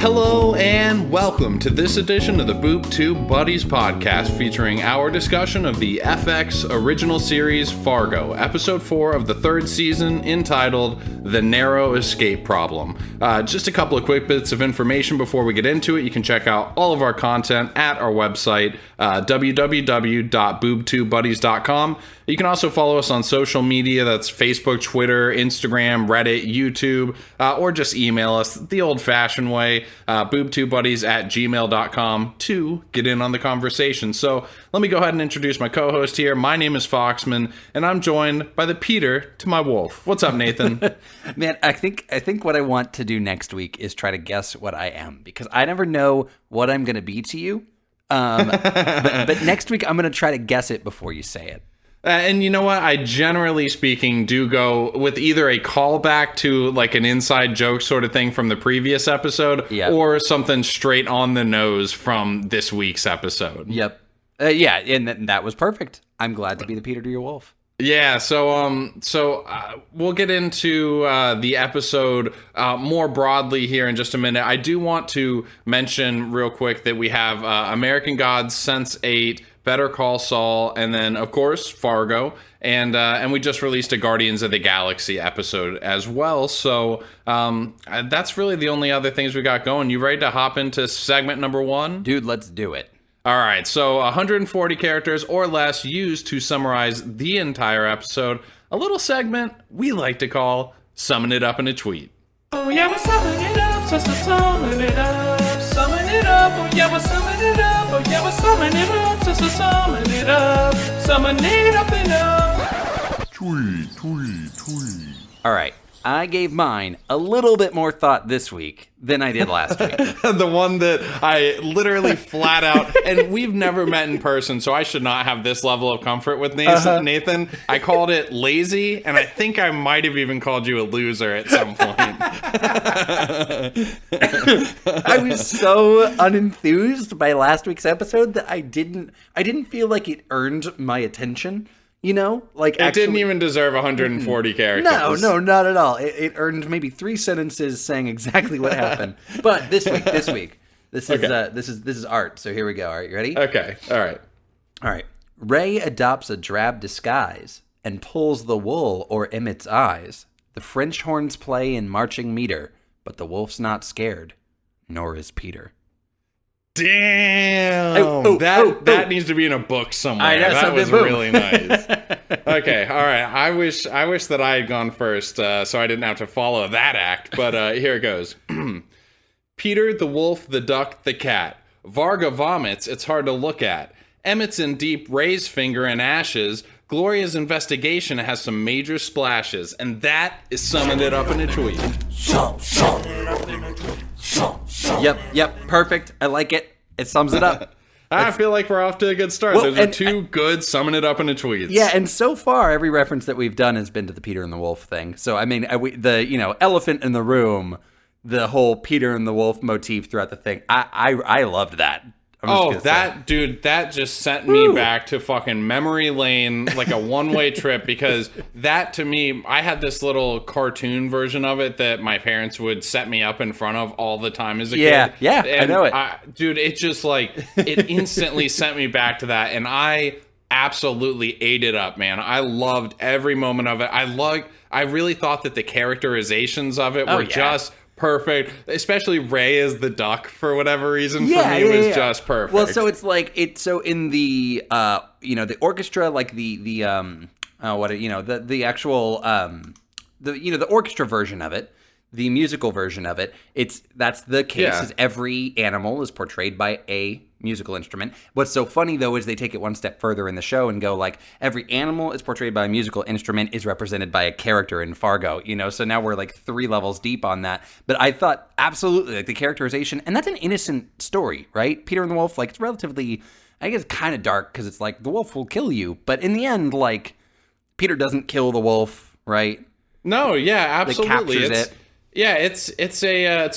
Hello and welcome to this edition of the Boob Tube Buddies podcast, featuring our discussion of the FX original series Fargo, episode 4 of the third season, entitled The Narrow Escape Problem. Just a couple of quick bits of information before we get into it. You can check out all of our content at our website, www.boobtubebuddies.com. You can also follow us on social media. That's Facebook, Twitter, Instagram, Reddit, YouTube, or just email us the old-fashioned way, boobtubebuddies@gmail.com, to get in on the conversation. So let me go ahead and introduce my co-host here. My name is Foxman, and I'm joined by the Peter to my wolf. What's up, Nathan? Man, I think what I want to do next week is try to guess what I am, because I never know what I'm going to be to you. But next week, I'm going to try to guess it before you say it. And you know what? I generally speaking do go with either a callback to like an inside joke sort of thing from the previous episode, or something straight on the nose from this week's episode. Yep. Yeah, and that was perfect. I'm glad to be the Peter to your wolf. Yeah, so we'll get into the episode more broadly here in just a minute. I do want to mention real quick that we have American Gods, Sense8, Better Call Saul, and then, of course, Fargo. And we just released a Guardians of the Galaxy episode as well. So that's really the only other things we got going. You ready to hop into segment number 1? Dude, let's do it. All right, so 140 characters or less used to summarize the entire episode. A little segment we like to call Summon It Up in a Tweet. Oh yeah, we're summon it up, so summon it up. Summon it up, oh yeah, we're summon it up. Oh yeah, we're summon it up, so summon it up. Summon it up and up. Tweet. All right. I gave mine a little bit more thought this week than I did last week. The one that I literally flat out, and we've never met in person, so I should not have this level of comfort with Nathan. I called it lazy, and I think I might have even called you a loser at some point. I was so unenthused by last week's episode that I didn't feel like it earned my attention. You know, like it didn't even deserve 140 characters. No, not at all. It earned maybe 3 sentences saying exactly what happened. But this week, this is art. So here we go. All right, you ready? Okay. All right. Ray adopts a drab disguise and pulls the wool or Emmit's eyes. The French horns play in marching meter, but the wolf's not scared, nor is Peter. Damn! That needs to be in a book somewhere. That was really nice. Okay, all right. I wish that I had gone first, so I didn't have to follow that act. But here it goes. Peter, the wolf, the duck, the cat. Varga vomits. It's hard to look at. Emmit's in deep Ray's finger and ashes. Gloria's investigation has some major splashes, and that is summoned it up in a tweet. Yep, perfect. I like it. It sums it up. I feel like we're off to a good start. Those are 2 good summon it up in a tweets. Yeah, and so far every reference that we've done has been to the Peter and the Wolf thing. So I mean, the elephant in the room, the whole Peter and the Wolf motif throughout the thing. I loved that. That just sent me back to fucking memory lane, like a one-way trip, because that, to me, I had this little cartoon version of it that my parents would set me up in front of all the time as a kid. Yeah, I know it. It just, it instantly sent me back to that, and I absolutely ate it up, man. I loved every moment of it. I really thought that the characterizations of it were just perfect, especially Ray as the duck for whatever reason. For me, was just perfect. Well, so it's like so in the the orchestra, like the actual the orchestra version of it, the musical version of it. That's the case. Is every animal is portrayed by a musical instrument. What's so funny though is they take it one step further in the show and go like every animal is portrayed by a musical instrument is represented by a character in Fargo, so now we're like 3 levels deep on that. But I thought absolutely like the characterization, and that's an innocent story, right? Peter and the Wolf, like it's relatively, I guess, kind of dark because it's like the wolf will kill you, but in the end, like Peter doesn't kill the wolf, right? No, yeah, absolutely. It captures it. Yeah, it's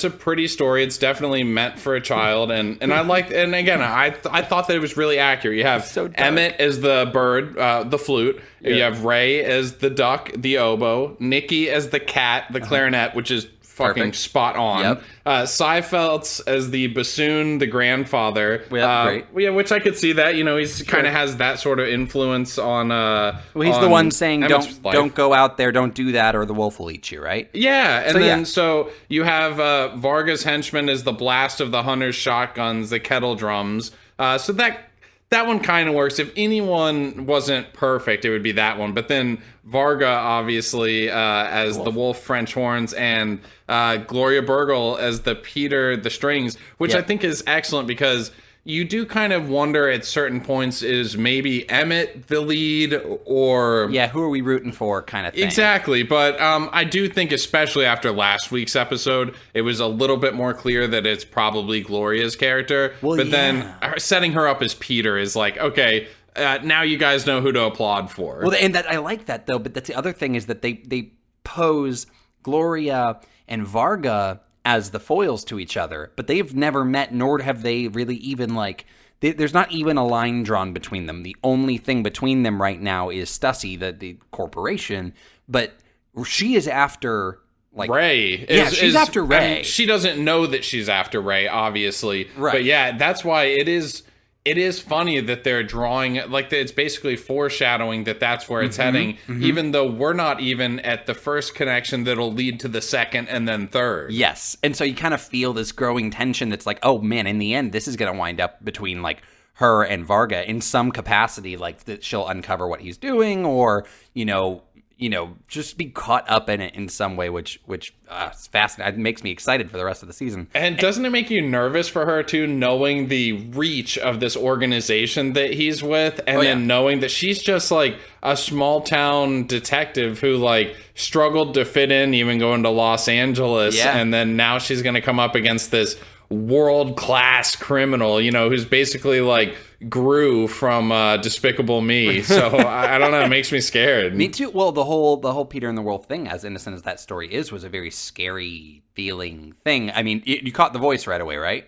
a pretty story. It's definitely meant for a child, and I like, and again, I thought that it was really accurate. You have Emmit as the bird, the flute. Yeah. You have Ray as the duck, the oboe. Nikki as the cat, the clarinet, which is fucking Perfect. spot on. Yep. Seifeld's as the bassoon, the grandfather. Great. Yeah, which I could see that. You know, he's kind of has that sort of influence on. Well, he's the one saying, Emmett's life. don't go out there, don't do that, or the wolf will eat you, right? Yeah, and So, so you have Varga's henchman is the blast of the hunter's shotguns, the kettle drums. So that one kind of works. If anyone wasn't perfect, it would be that one. But then Varga, obviously, as the wolf French horns, and Gloria Burgle as the Peter the strings, which I think is excellent because you do kind of wonder at certain points, is maybe Emmett the lead or... Yeah, who are we rooting for kind of thing. Exactly, but I do think especially after last week's episode, it was a little bit more clear that it's probably Gloria's character. Well, but then setting her up as Peter is like, okay, now you guys know who to applaud for. Well, and I like that, though, but that's the other thing is that they pose Gloria and Varga as the foils to each other, but they've never met, nor have they really even, like, there's not even a line drawn between them. The only thing between them right now is Stussy, the corporation, but she is after, like... Ray. She's after Ray. I mean, she doesn't know that she's after Ray, obviously. Right. But yeah, that's why it is funny that they're drawing, like, it's basically foreshadowing that that's where it's heading, even though we're not even at the first connection that'll lead to the second and then third. Yes, and so you kind of feel this growing tension that's like, oh man, in the end, this is going to wind up between, like, her and Varga in some capacity, like, that she'll uncover what he's doing, or, you know, just be caught up in it in some way, which is fascinating. It makes me excited for the rest of the season. And doesn't it make you nervous for her, too, knowing the reach of this organization that he's with, and then knowing that she's just, like, a small-town detective who, like, struggled to fit in, even going to Los Angeles, and then now she's going to come up against this world-class criminal, you know, who's basically, like, Gru from Despicable Me. So I don't know, it makes me scared. Me too. Well, the whole Peter and the Wolf thing, as innocent as that story is, was a very scary feeling thing. I mean, you caught the voice right away, right?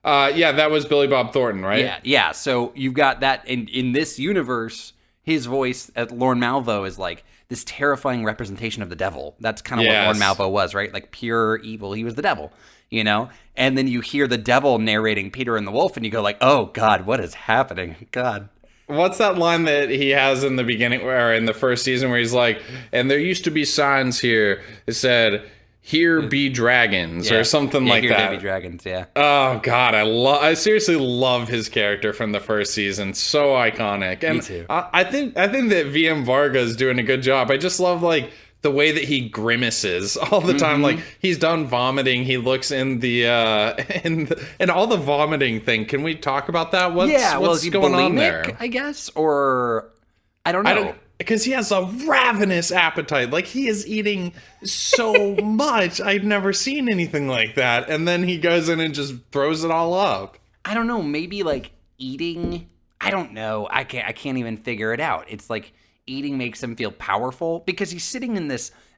Yeah, that was Billy Bob Thornton, right? Yeah. So you've got that in this universe. His voice, Lorne Malvo, is like this terrifying representation of the devil. That's kind of what Lorne Malvo was, right? Like pure evil. He was the devil, you know? And then you hear the devil narrating Peter and the Wolf, and you go like, oh, God, what is happening? God. What's that line that he has in the beginning, or in the first season, where he's like, and there used to be signs here that said, here be dragons, or something like here that. Here be dragons, yeah. Oh, God, I seriously love his character from the first season. So iconic. And Me too. I think that VM Varga is doing a good job. I just love, like, the way that he grimaces all the time. Like, he's done vomiting, he looks in the and all the vomiting thing. Can we talk about that? What's going on there? I guess, or I don't know. Because he has a ravenous appetite. Like, he is eating so much. I've never seen anything like that. And then he goes in and just throws it all up. I don't know. Maybe, like, eating... I don't know. I can't even figure it out. It's like eating makes him feel powerful because he's sitting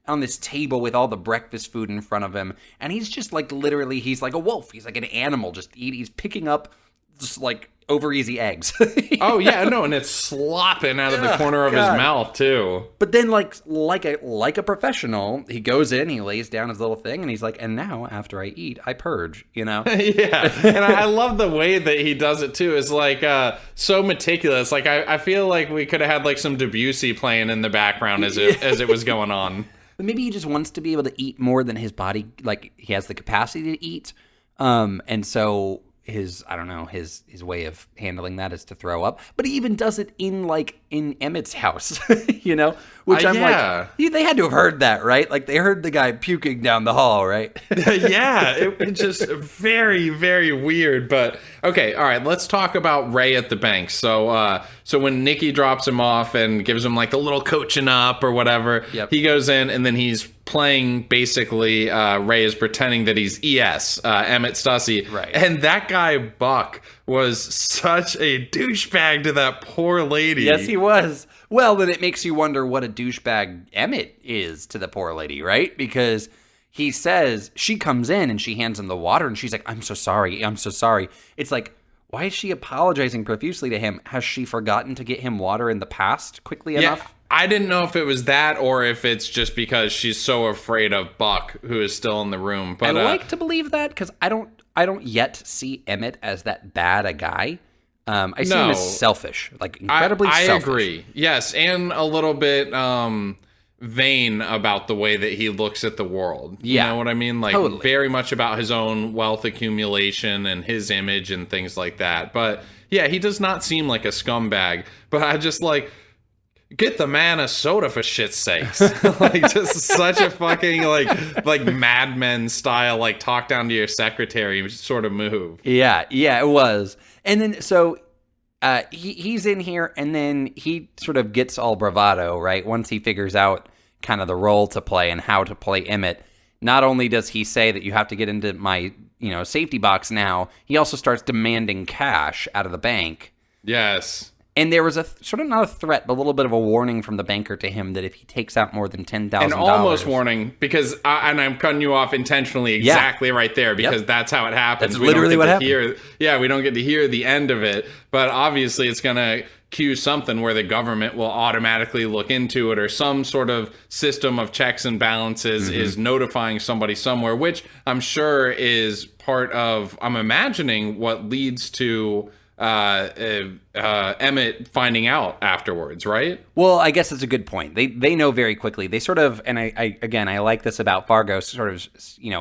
on this table with all the breakfast food in front of him. And he's just, like, literally, he's like a wolf. He's like an animal. He's picking up just, like, over easy eggs. Oh yeah, no, and it's slopping out of the corner of his mouth too. But then, like a professional, he goes in, he lays down his little thing, and he's like, and now after I eat, I purge. You know? Yeah, and I love the way that he does it too. It's like so meticulous. Like I feel like we could have had like some Debussy playing in the background as it was going on. But maybe he just wants to be able to eat more than his body, like he has the capacity to eat, and so. His way of handling that is to throw up, but he even does it in Emmett's house, you know, which I'm like, they had to have heard that, right? Like they heard the guy puking down the hall, right? Yeah, it's just very, very weird. But okay, all right, let's talk about Ray at the bank. So when Nikki drops him off and gives him like the little coaching up or whatever, he goes in and then he's playing basically Ray is pretending that he's Emmett Stussy. Right. And that guy Buck was such a douchebag to that poor lady. Yes, he was. Well, then it makes you wonder what a douchebag Emmett is to the poor lady, right? Because he says, she comes in and she hands him the water and she's like, I'm so sorry. It's like, why is she apologizing profusely to him? Has she forgotten to get him water in the past quickly enough? I didn't know if it was that or if it's just because she's so afraid of Buck, who is still in the room. But I like to believe that because I don't yet see Emmett as that bad a guy. I see him as selfish, like incredibly selfish. I agree. Yes, and a little bit vain about the way that he looks at the world. You know what I mean? Like very much about his own wealth accumulation and his image and things like that. But yeah, he does not seem like a scumbag. But I just like, get the man a soda for shit's sakes. Like just such a fucking like Mad Men style, like talk down to your secretary sort of move. Yeah, it was. And then so he's in here, and then he sort of gets all bravado, right? Once he figures out kind of the role to play and how to play Emmett. Not only does he say that you have to get into my, safety box now, he also starts demanding cash out of the bank. Yes. And there was a sort of not a threat, but a little bit of a warning from the banker to him that if he takes out more than $10,000, an almost warning, because and I'm cutting you off intentionally exactly right there because that's how it happens. That's literally what happened. We don't get to hear the end of it, but obviously it's gonna cue something where the government will automatically look into it, or some sort of system of checks and balances is notifying somebody somewhere, which I'm sure is part of. I'm imagining what leads to Emmett finding out afterwards, right? Well, I guess that's a good point. They know very quickly. They sort of, and I like this about Fargo, sort of,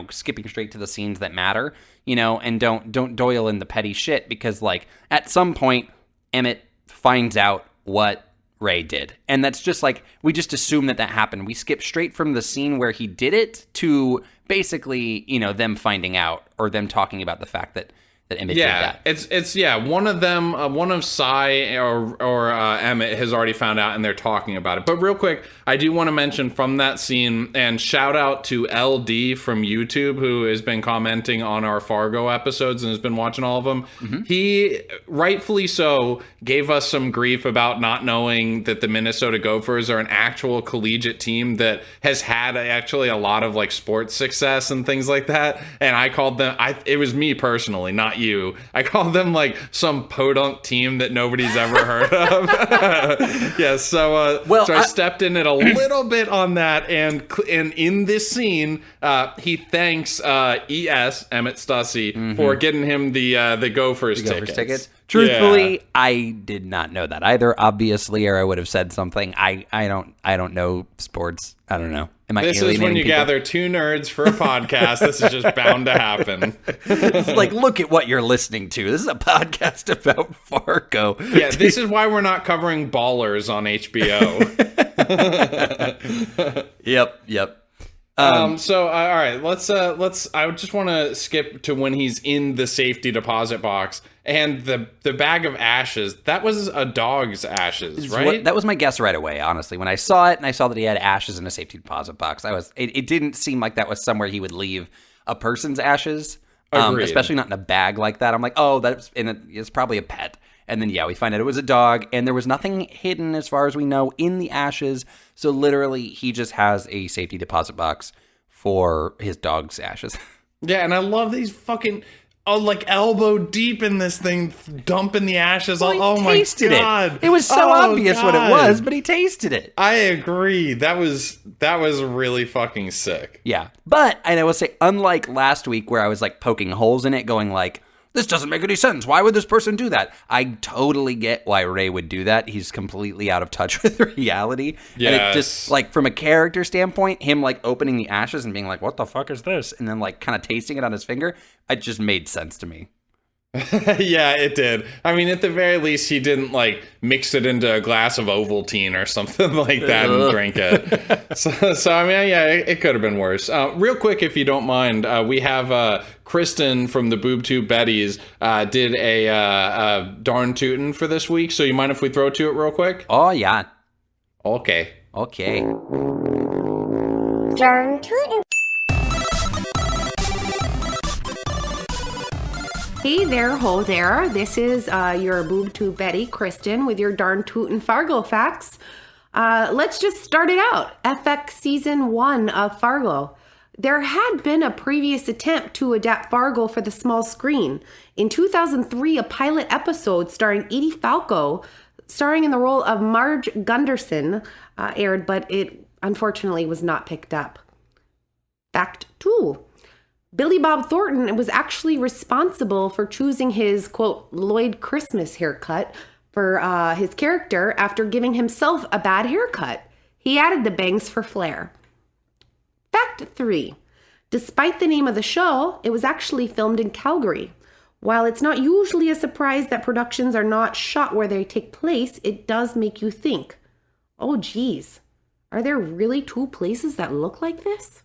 skipping straight to the scenes that matter, and don't Doyle in the petty shit, because like at some point Emmett finds out what Ray did, and that's just like we just assume that happened. We skip straight from the scene where he did it to basically them finding out, or them talking about the fact that Emmett did that. It's one of them, one of Cy or Emmett has already found out, and they're talking about it. But real quick, I do want to mention from that scene, and shout out to LD from YouTube, who has been commenting on our Fargo episodes and has been watching all of them. He, rightfully so, gave us some grief about not knowing that the Minnesota Gophers are an actual collegiate team that has had actually a lot of like sports success and things like that. And I called them, it was me personally, not you. I called them like some podunk team that nobody's ever heard of. So I stepped in it a little bit on that, and in this scene, he thanks Emmett Stussy for getting him the Gophers tickets. Truthfully, I did not know that either, obviously, or I would have said something. I don't know sports. I don't know. Am I This is when you people? Gather two nerds for a podcast. This is just bound to happen. It's like, look at what you're listening to. This is a podcast about Fargo. Yeah, this is why we're not covering Ballers on HBO. Yep. So all right, let's I just want to skip to when he's in the safety deposit box, and the bag of ashes, that was a dog's ashes, right? That was my guess right away, honestly. When I saw it and I saw that he had ashes in a safety deposit box, it didn't seem like that was somewhere he would leave a person's ashes, especially not in a bag like that. I'm like, oh, it's probably a pet. And then, we find out it was a dog, and there was nothing hidden, as far as we know, in the ashes. So literally, he just has a safety deposit box for his dog's ashes. Yeah, and I love these fucking, like elbow deep in this thing, dumping the ashes. Oh my God. It was so obvious what it was, but he tasted it. I agree. That was really fucking sick. Yeah. But, and I will say, unlike last week where I was like poking holes in it, going like, this doesn't make any sense. Why would this person do that? I totally get why Ray would do that. He's completely out of touch with reality. Yes. And it just, like, from a character standpoint, him, like, opening the ashes and being like, what the fuck is this? And then, like, kind of tasting it on his finger, it just made sense to me. Yeah, it did. I mean, at the very least, he didn't like mix it into a glass of Ovaltine or something like that and drink it. So I mean, yeah, it could have been worse. Real quick, if you don't mind, we have Kristen from the Boob Tube Buddies did a Darn Tootin for this week. So you mind if we throw to it real quick? Oh yeah. Okay. Darn Tootin. Hey there, ho there. This is your Boob Tube Betty, Kristen, with your Darn Tootin' Fargo facts. Let's just start it out. FX Season 1 of Fargo. There had been a previous attempt to adapt Fargo for the small screen. In 2003, a pilot episode starring Edie Falco, starring in the role of Marge Gunderson, aired, but it unfortunately was not picked up. Fact 2. Billy Bob Thornton was actually responsible for choosing his, quote, Lloyd Christmas haircut for his character after giving himself a bad haircut. He added the bangs for flair. Fact 3. Despite the name of the show, it was actually filmed in Calgary. While it's not usually a surprise that productions are not shot where they take place, it does make you think, oh geez, are there really 2 places that look like this?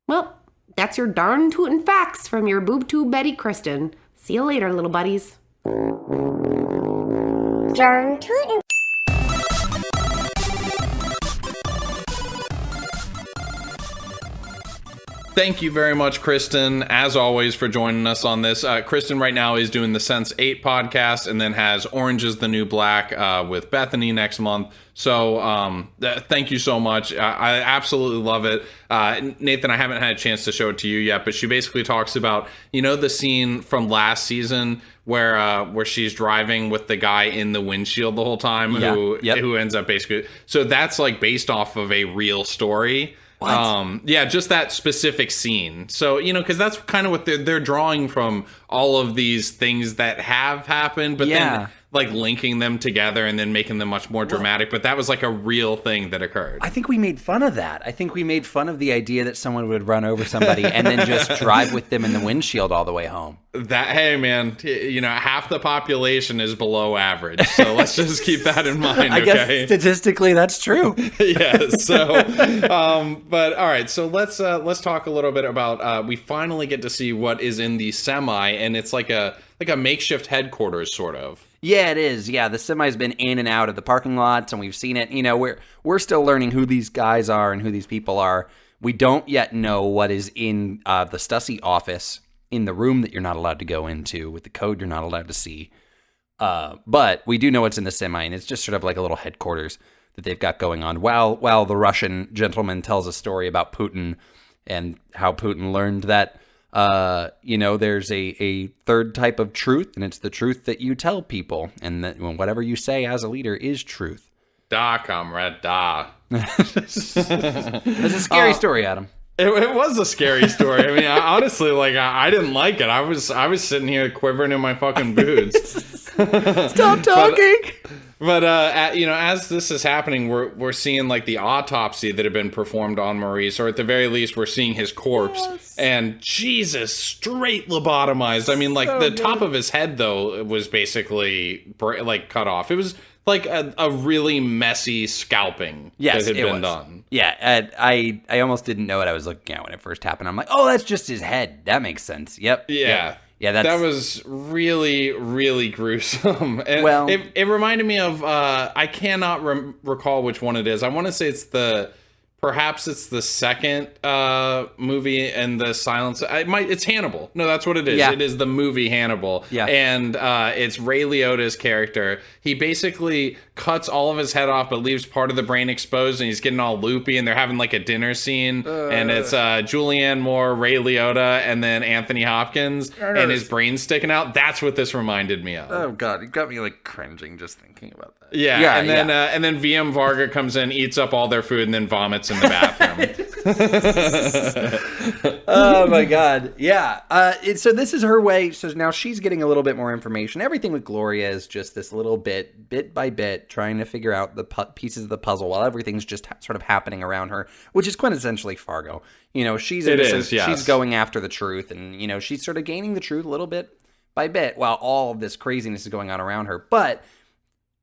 Well, that's your Darn Tootin' facts from your Boob Tube Buddy, Kristen. See you later, little buddies. Darn Tootin'. Thank you very much, Kristen, as always, for joining us on this. Kristen right now is doing the Sense 8 podcast and then has Orange is the New Black with Bethany next month. So thank you so much. I absolutely love it. Nathan, I haven't had a chance to show it to you yet, but she basically talks about, the scene from last season where she's driving with the guy in the windshield the whole time who ends up basically. So that's like based off of a real story. What? Yeah, just that specific scene. So, because that's kind of what they're drawing from all of these things that have happened, but then like linking them together and then making them much more dramatic. But that was like a real thing that occurred. I think we made fun of that. I think we made fun of the idea that someone would run over somebody and then just drive with them in the windshield all the way home. Hey man, half the population is below average, so let's just keep that in mind. I guess statistically that's true. Yeah. So, but all right. So let's talk a little bit about. We finally get to see what is in the semi, and it's like a makeshift headquarters, sort of. Yeah, it is. Yeah, the semi's been in and out of the parking lots, and we've seen it. We're still learning who these guys are and who these people are. We don't yet know what is in the Stussy office, in the room that you're not allowed to go into, with the code you're not allowed to see. But we do know what's in the semi, and it's just sort of like a little headquarters that they've got going on. While the Russian gentleman tells a story about Putin and how Putin learned that, there's a third type of truth, and it's the truth that you tell people, and that whatever you say as a leader is truth. Da, comrade, da. It's a scary story, Adam. It was a scary story. I mean, honestly, I didn't like it. I was sitting here quivering in my fucking boots. Stop talking. But as this is happening, we're seeing like the autopsy that had been performed on Maurice, or at the very least, we're seeing his corpse. Yes. And Jesus, straight lobotomized. I mean, like the top of his head though was basically cut off. It was like a really messy scalping that had been done. Yeah, I almost didn't know what I was looking at when it first happened. I'm like, oh, that's just his head. That makes sense. Yep. Yeah. Yeah, that was really, really gruesome. And it reminded me of, I cannot recall which one it is. I want to say perhaps it's the second movie in the Silence. It's Hannibal. No, that's what it is. Yeah. It is the movie Hannibal. Yeah. And it's Ray Liotta's character. He basically cuts all of his head off, but leaves part of the brain exposed, and he's getting all loopy, and they're having like a dinner scene, and it's Julianne Moore, Ray Liotta, and then Anthony Hopkins, and his brain's sticking out. That's what this reminded me of. Oh God, it got me like cringing just thinking about that. Yeah, and then VM Varga comes in, eats up all their food, and then vomits in the bathroom. Oh my God. Yeah. So this is her way. So now she's getting a little bit more information. Everything with Gloria is just this little bit by bit, trying to figure out the pieces of the puzzle while everything's just sort of happening around her, which is quintessentially Fargo. She's going after the truth, and she's sort of gaining the truth a little bit by bit while all of this craziness is going on around her. But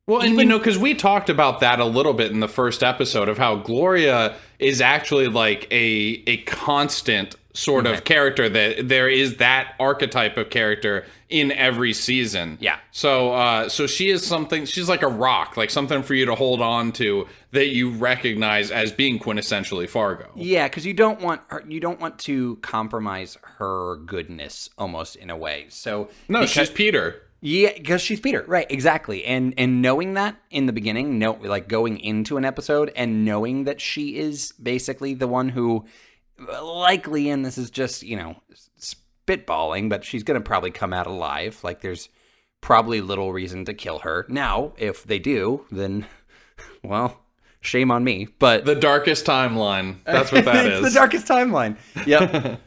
because we talked about that a little bit in the first episode of how Gloria is actually like a constant sort of character, that there is that archetype of character in every season. Yeah. So she is something, she's like a rock, like something for you to hold on to that you recognize as being quintessentially Fargo. Yeah, because you don't want to compromise her goodness almost in a way. So she's Peter. Yeah, because she's Peter, right? Exactly, and knowing that in the beginning, going into an episode and knowing that she is basically the one who likely, and this is just spitballing, but she's gonna probably come out alive. Like there's probably little reason to kill her. Now, if they do, then shame on me. But the darkest timeline. That's what that is. It's the darkest timeline. Yep.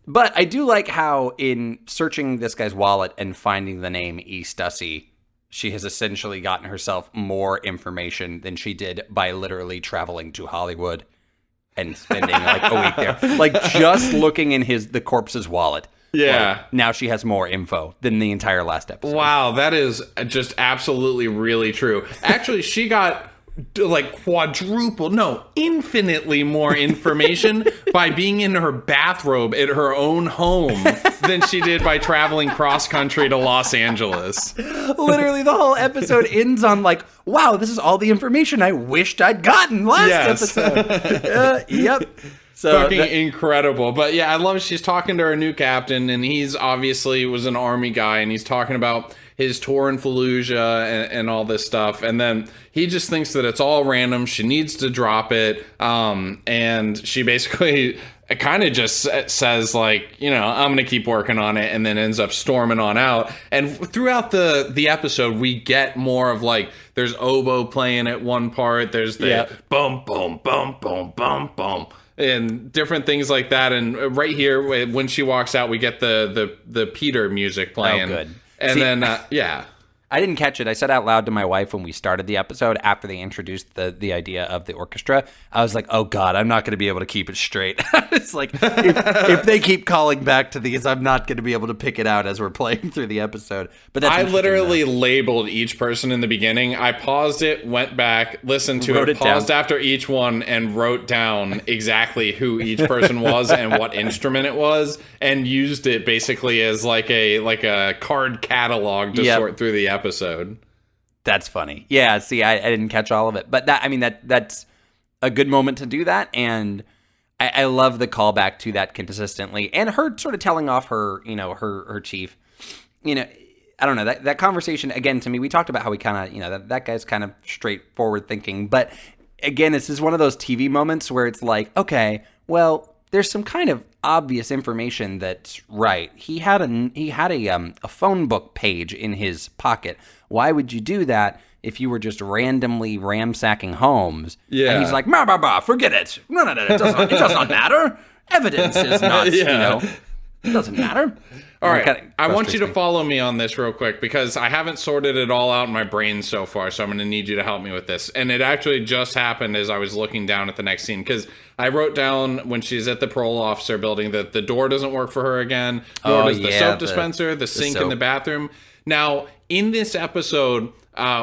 But I do like how in searching this guy's wallet and finding the name E. Stussy, she has essentially gotten herself more information than she did by literally traveling to Hollywood and spending like a week there. Like just looking in the corpse's wallet. Yeah. Like, now she has more info than the entire last episode. Wow, that is just absolutely really true. Actually, she got like infinitely more information by being in her bathrobe at her own home than she did by traveling cross country to Los Angeles. Literally, the whole episode ends on like, wow, this is all the information I wished I'd gotten last episode. Yep. So fucking incredible. But yeah, I love she's talking to her new captain, and he's obviously was an army guy, and he's talking about his tour in Fallujah and all this stuff. And then he just thinks that it's all random. She needs to drop it. And she basically kind of just says like, I'm going to keep working on it, and then ends up storming on out. And throughout the episode, we get more of like, there's oboe playing at one part. There's the boom, boom, boom, boom, boom, boom. And different things like that. And right here, when she walks out, we get the Peter music playing. Oh, good. And then, I didn't catch it. I said out loud to my wife when we started the episode after they introduced the idea of the orchestra. I was like, oh, God, I'm not going to be able to keep it straight. It's like, if they keep calling back to these, I'm not going to be able to pick it out as we're playing through the episode. But that's I literally labeled each person in the beginning. I paused it, went back, listened to it, paused after each one, and wrote down exactly who each person was and what instrument it was, and used it basically as like a card catalog to sort through the episode. That's funny. Yeah, see, I didn't catch all of it. But that's a good moment to do that, and I love the callback to that consistently. And her sort of telling off her, her chief. I don't know, that conversation, again, to me, we talked about how we kind of, that guy's kind of straightforward thinking. But again, this is one of those TV moments where it's like, okay, well, there's some kind of obvious information that's right. He had a phone book page in his pocket. Why would you do that if you were just randomly ransacking homes? Yeah. And he's like, forget it. No, it does not matter. Evidence is not, it doesn't matter. All right, I want you to follow me on this real quick, because I haven't sorted it all out in my brain so far, so I'm going to need you to help me with this. And it actually just happened as I was looking down at the next scene, because I wrote down when she's at the parole officer building that the door doesn't work for her again, nor does the soap dispenser, the sink in the bathroom. Now, in this episode,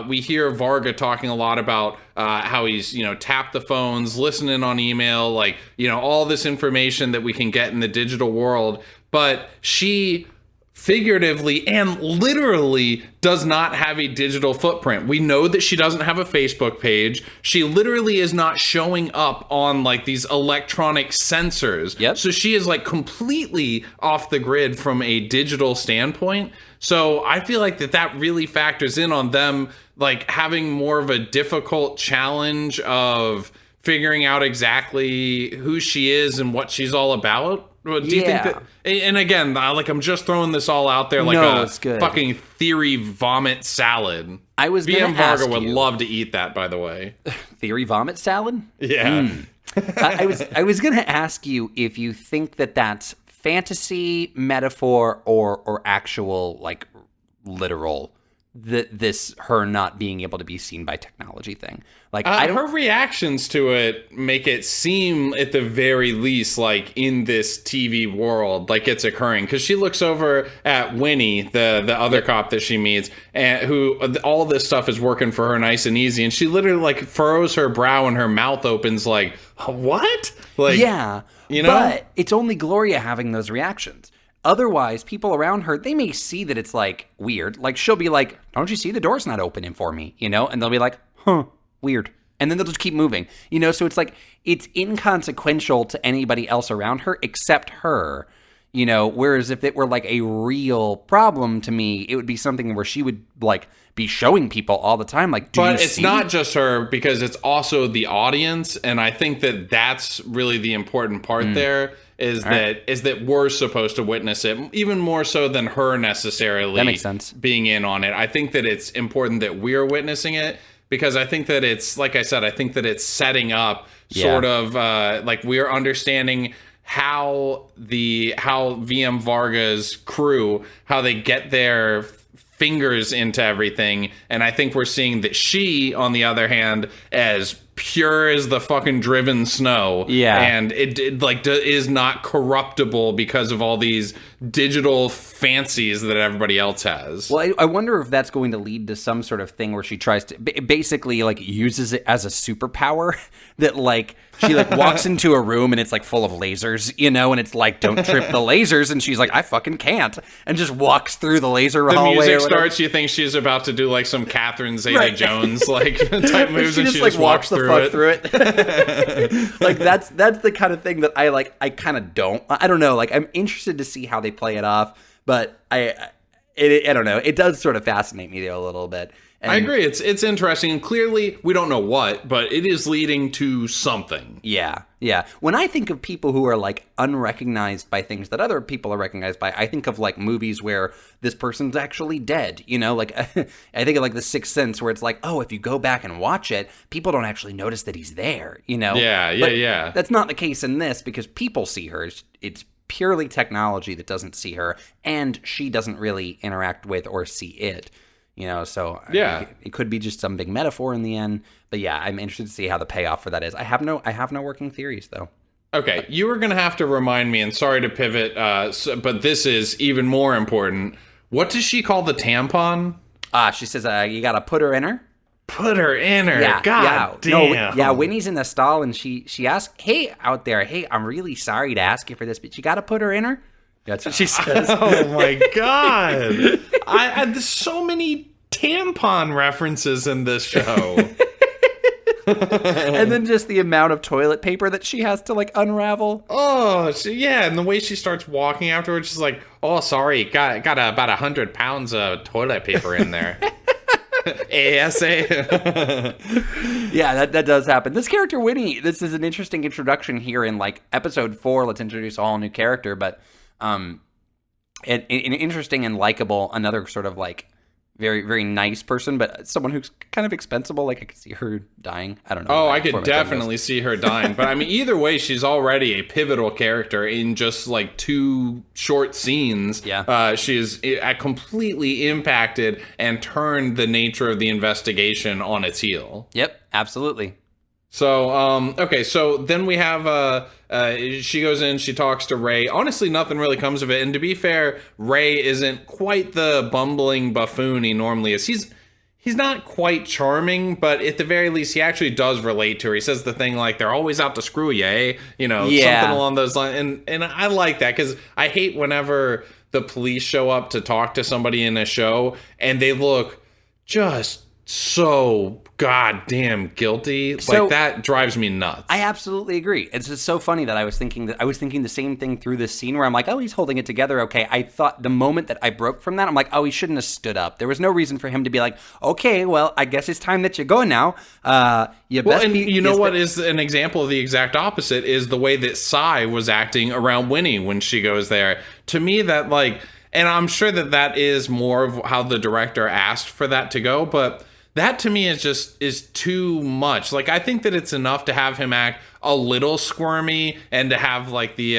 we hear Varga talking a lot about how he's, tapped the phones, listening on email, like, all this information that we can get in the digital world. But she figuratively and literally does not have a digital footprint. We know that she doesn't have a Facebook page. She literally is not showing up on like these electronic sensors. Yep. So she is like completely off the grid from a digital standpoint. So I feel like that really factors in on them like having more of a difficult challenge of figuring out exactly who she is and what she's all about. Do you think that? And again, like I'm just throwing this all out there, like it's good. Fucking theory vomit salad. I was VM Varga would love to eat that, by the way. Theory vomit salad? Yeah. I was gonna ask you if you think that that's fantasy, metaphor, or actual like literal. This her not being able to be seen by technology thing. Like her reactions to it make it seem at the very least like in this TV world like it's occurring, because she looks over at Winnie, the other cop that she meets, and who all this stuff is working for her nice and easy, and she literally like furrows her brow and her mouth opens like, what? Like, yeah, but it's only Gloria having those reactions. Otherwise, people around her, they may see that it's, like, weird. Like, she'll be like, don't you see the door's not opening for me, And they'll be like, huh, weird. And then they'll just keep moving, So it's like, it's inconsequential to anybody else around her except her, Whereas if it were, like, a real problem to me, it would be something where she would, like, be showing people all the time, like, but it's not just her, because it's also the audience, and I think that that's really the important part there. Is that we're supposed to witness it, even more so than her necessarily that makes sense. Being in on it. I think that it's important that we're witnessing it, because I think that it's, like I said, I think that it's setting up sort of like we're understanding how VM Varga's crew, how they get their fingers into everything. And I think we're seeing that she, on the other hand, as pure as the fucking driven snow. Yeah. And it is not corruptible because of all these digital fancies that everybody else has. Well, I wonder if that's going to lead to some sort of thing where she tries to basically like uses it as a superpower that like she like walks into a room and it's like full of lasers, you know, and it's like, don't trip the lasers. And she's like, I fucking can't. And just walks through the laser hallway. The music starts. You think she's about to do like some Catherine Zeta-Jones like type moves, and she just walks through it. Like that's the kind of thing that I kind of don't. I don't know. Like I'm interested to see how they play it off, but I don't know. It does sort of fascinate me though a little bit. And I agree. It's interesting. Clearly, we don't know what, but it is leading to something. Yeah. When I think of people who are like unrecognized by things that other people are recognized by, I think of like movies where this person's actually dead. You know, like I think of like The Sixth Sense, where it's like, oh, if you go back and watch it, people don't actually notice that he's there. You know? Yeah. That's not the case in this because people see her. It's purely technology that doesn't see her, and she doesn't really interact with or see it. You know, so it could be just some big metaphor in the end. But yeah, I'm interested to see how the payoff for that is. I have no working theories though. Okay, you were gonna have to remind me, and sorry to pivot, but this is even more important. What does she call the tampon? She says you gotta put her in her. Put her in her. Yeah, God damn. No, Winnie's in the stall and she asks, "Hey, out there, hey, I'm really sorry to ask you for this, but you gotta put her in her." That's what she says. Oh my God. There's so many tampon references in this show. And then just the amount of toilet paper that she has to like unravel. Oh, and the way she starts walking afterwards, she's like, "Oh, sorry, got about 100 pounds of toilet paper in there." ASA. Yeah, that does happen. This character Winnie, this is an interesting introduction here in like episode 4. Let's introduce a whole new character, but an interesting and likable, another sort of like very, very nice person, but someone who's kind of expendable. Like I could see her dying. I don't know. Oh, I could definitely see her dying. But I mean, either way, she's already a pivotal character in just like 2 short scenes. Yeah. She's completely impacted and turned the nature of the investigation on its heel. Yep, absolutely. So, okay, so then we have, she goes in, she talks to Ray. Honestly, nothing really comes of it. And to be fair, Ray isn't quite the bumbling buffoon he normally is. He's not quite charming, but at the very least, he actually does relate to her. He says the thing like, they're always out to screw you, eh? You know, something along those lines. And I like that, because I hate whenever the police show up to talk to somebody in a show, and they look just so goddamn guilty. So, like, that drives me nuts. I absolutely agree. It's just so funny that I was thinking the same thing through this scene where I'm like, oh, he's holding it together. Okay. I thought the moment that I broke from that, I'm like, oh, he shouldn't have stood up. There was no reason for him to be like, okay, well, I guess it's time that you go now. You know what is an example of the exact opposite is the way that Cy was acting around Winnie when she goes there. To me, that like, and I'm sure that is more of how the director asked for that to go, but that to me is too much. Like, I think that it's enough to have him act a little squirmy and to have like the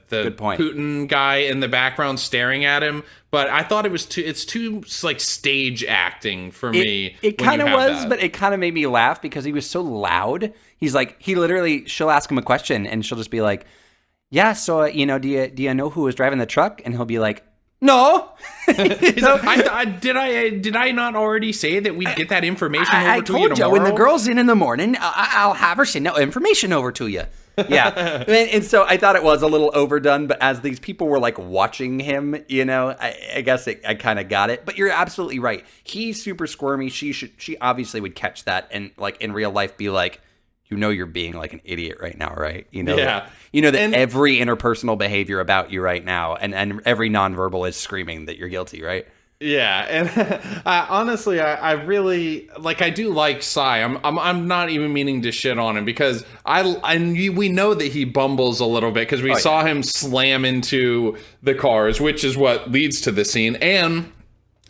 Putin guy in the background staring at him. But I thought it's too like stage acting for me. It kind of was, but it kind of made me laugh because he was so loud. He's like, she'll ask him a question and she'll just be like, yeah, so do you know who was driving the truck? And he'll be like, no. Did I not already say that we'd get that information over to you tomorrow? I told you, when the girl's in the morning, I'll have her send information over to you. Yeah. And so I thought it was a little overdone, but as these people were like watching him, I guess I kind of got it. But you're absolutely right. He's super squirmy. She obviously would catch that and like in real life be like, you're being like an idiot right now, right? That every interpersonal behavior about you right now and every nonverbal is screaming that you're guilty, right? Yeah, and honestly, I really like. I do like Cy. I'm not even meaning to shit on him because we know that he bumbles a little bit because we saw him slam into the cars, which is what leads to the scene. And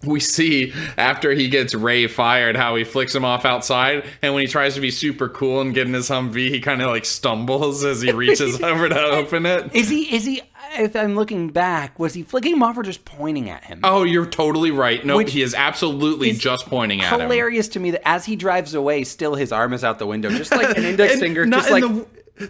we see after he gets Ray fired how he flicks him off outside, and when he tries to be super cool and get in his Humvee, he kind of like stumbles as he reaches over to open it. Is he if I'm looking back, was he flicking him off or just pointing at him? Oh, you're totally right. No, Which he is absolutely just pointing at him. Hilarious to me that as he drives away, still his arm is out the window, just like an index finger, just like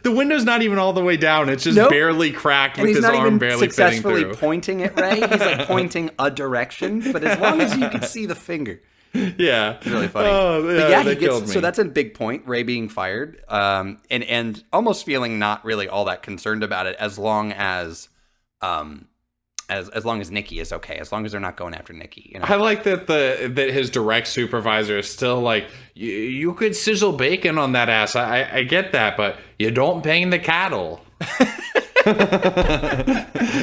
the window's not even all the way down. It's just barely cracked with his arm barely fitting through. He's not even successfully pointing at Ray. He's like pointing a direction, but as long as you can see the finger. Yeah. It's really funny. Oh, yeah, but yeah, he killed me. So that's a big point, Ray being fired, and almost feeling not really all that concerned about it as long as Nikki is okay, as long as they're not going after Nikki. You know? I like that that his direct supervisor is still like, you could sizzle bacon on that ass. I get that, but you don't bang the cattle.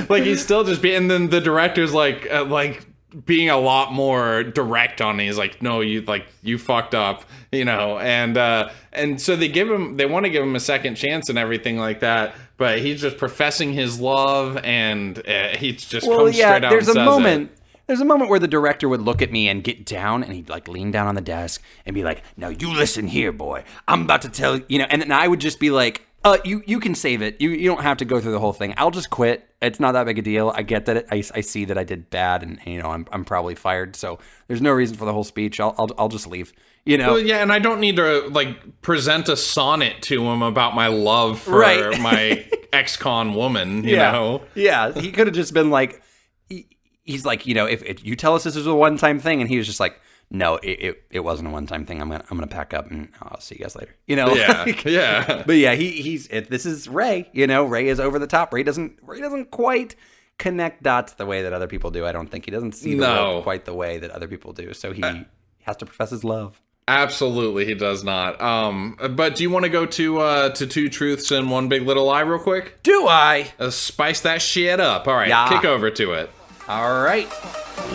Like he's still just being. And then the director's like being a lot more direct on it. He's like, no, you fucked up, you know. And so they want to give him a second chance and everything like that. But he's just professing his love, and he's just comes straight out and says it. There's a moment where the director would look at me and get down, and he'd like lean down on the desk and be like, "Now you listen here, boy. I'm about to tell you know." And I would just be like, you can save it. You don't have to go through the whole thing. I'll just quit. It's not that big a deal. I get that. I see that I did bad, and you know I'm probably fired. So there's no reason for the whole speech. I'll just leave. You know. Well, yeah, and I don't need to like present a sonnet to him about my love for my ex-con woman. You know. Yeah, he could have just been like, he's like, you know, if you tell us this is a one-time thing, and he was just like, no, it wasn't a one-time thing. I'm gonna pack up and I'll see you guys later. You know. Yeah. Yeah. But yeah, this is Ray. You know, Ray is over the top. Ray doesn't quite connect dots the way that other people do. I don't think he doesn't see the world quite the way that other people do. So he has to profess his love. Absolutely, he does not. But do you want to go to Two Truths and One Big Little Lie real quick? Do I? Spice that shit up. All right, kick over to it. All right.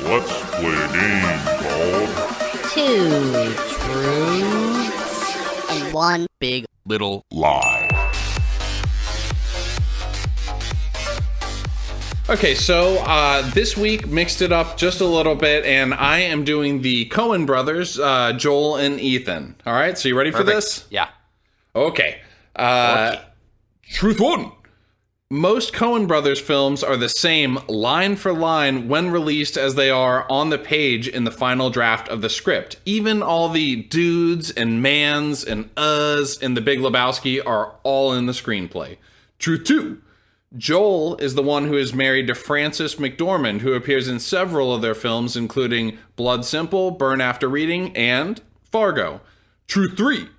Let's play a game called Two Truths and One Big Little Lie. Okay, so this week mixed it up just a little bit, and I am doing the Coen Brothers, Joel and Ethan. All right, so you ready for this? Yeah. Okay. Truth one. Most Coen Brothers films are the same line for line when released as they are on the page in the final draft of the script. Even all the dudes and mans and uhs in The Big Lebowski are all in the screenplay. Truth two. Joel is the one who is married to Frances McDormand, who appears in several of their films, including Blood Simple, Burn After Reading, and Fargo. Truth three.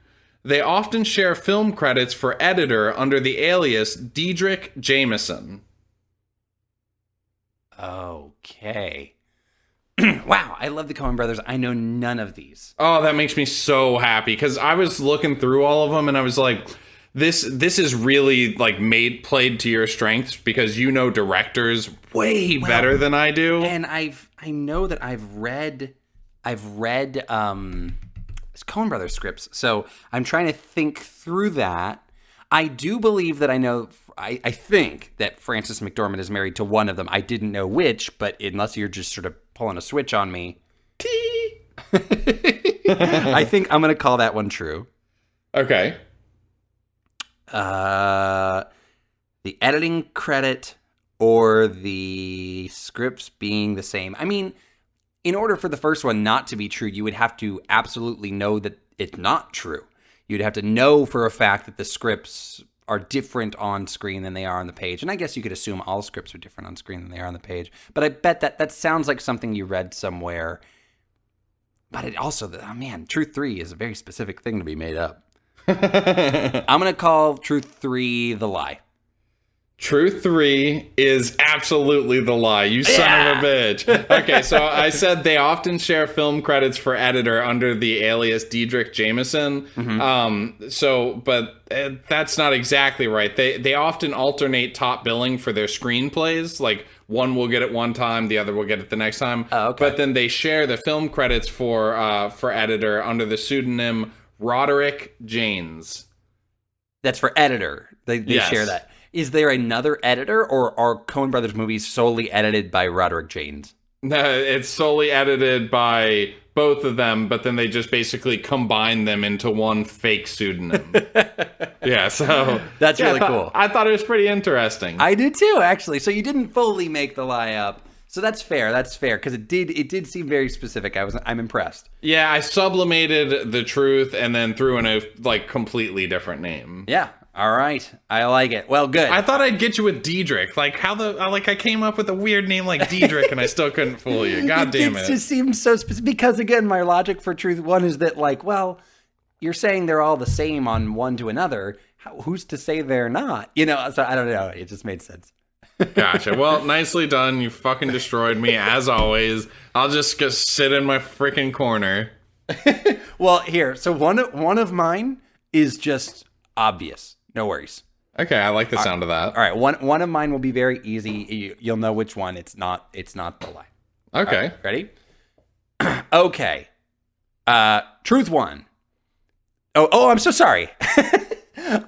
They often share film credits for editor under the alias Diedrich Jameson. Okay. Wow, I love the Coen Brothers. I know none of these. Oh, that makes me so happy, because I was looking through all of them, and I was like, this is really like played to your strengths, because you know directors way better than I do. And I know that I've read Coen Brothers scripts, so I'm trying to think through that. I do believe that I know. I think that Frances McDormand is married to one of them. I didn't know which, but unless you're just sort of pulling a switch on me, I think I'm going to call that one true. Okay. The editing credit or the scripts being the same. I mean, in order for the first one not to be true, you would have to absolutely know that it's not true. You'd have to know for a fact that the scripts are different on screen than they are on the page. And I guess you could assume all scripts are different on screen than they are on the page. But I bet that sounds like something you read somewhere. But it also, Truth 3 is a very specific thing to be made up. I'm going to call Truth 3 the lie. Truth 3 is absolutely the lie. You son of a bitch. Okay, so I said they often share film credits for editor under the alias Diedrich Jameson. Mm-hmm. But that's not exactly right. They often alternate top billing for their screenplays. Like, one will get it one time, the other will get it the next time. Oh, okay. But then they share the film credits for editor under the pseudonym Roderick Janes. That's for editor. They share that. Is there another editor, or are Coen Brothers movies solely edited by Roderick Janes? No, it's solely edited by both of them, but then they just basically combine them into one fake pseudonym. Yeah, so That's really cool. I thought it was pretty interesting. I did too, actually. So you didn't fully make the lie up. So that's fair. That's fair because it did seem very specific. I'm impressed. Yeah, I sublimated the truth and then threw in a completely different name. Yeah. All right. I like it. Well, good. I thought I'd get you with Diedrich. I came up with a weird name like Diedrich and I still couldn't fool you. God damn it. It just seemed so specific because again, my logic for truth one is that you're saying they're all the same on one to another. Who's to say they're not? So I don't know. It just made sense. Gotcha. Well, nicely done. You fucking destroyed me as always. I'll just go sit in my freaking corner. Well, here. So one of mine is just obvious. No worries. Okay, I like the sound of that. All right, one of mine will be very easy. You'll know which one. It's not the lie. Okay. Right, ready? Okay. Truth one. Oh, I'm so sorry.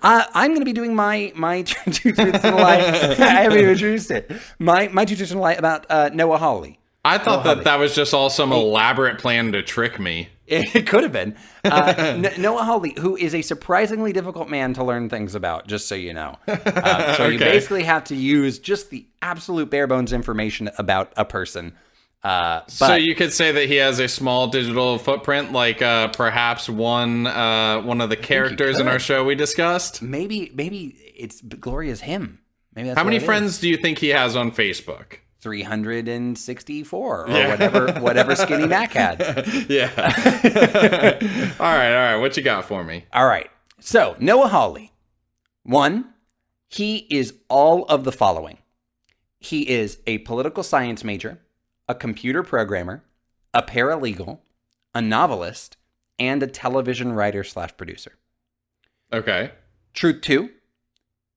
I'm going to be doing my two truths and a lie. I haven't even introduced it. My two truths and a lie about Noah Hawley. I thought that was just all some elaborate plan to trick me. It could have been. Noah Hawley, who is a surprisingly difficult man to learn things about, just so you know. So you basically have to use just the absolute bare bones information about a person. So you could say that he has a small digital footprint, like perhaps one of the characters in our show we discussed. Maybe it's Gloria's him. Maybe that's how many friends do you think he has on Facebook? 364 or whatever Skinny Mac had. Yeah. All right. What you got for me? All right. So Noah Hawley, 1, he is all of the following. He is a political science major, a computer programmer, a paralegal, a novelist, and a television writer / producer. Okay. Truth 2,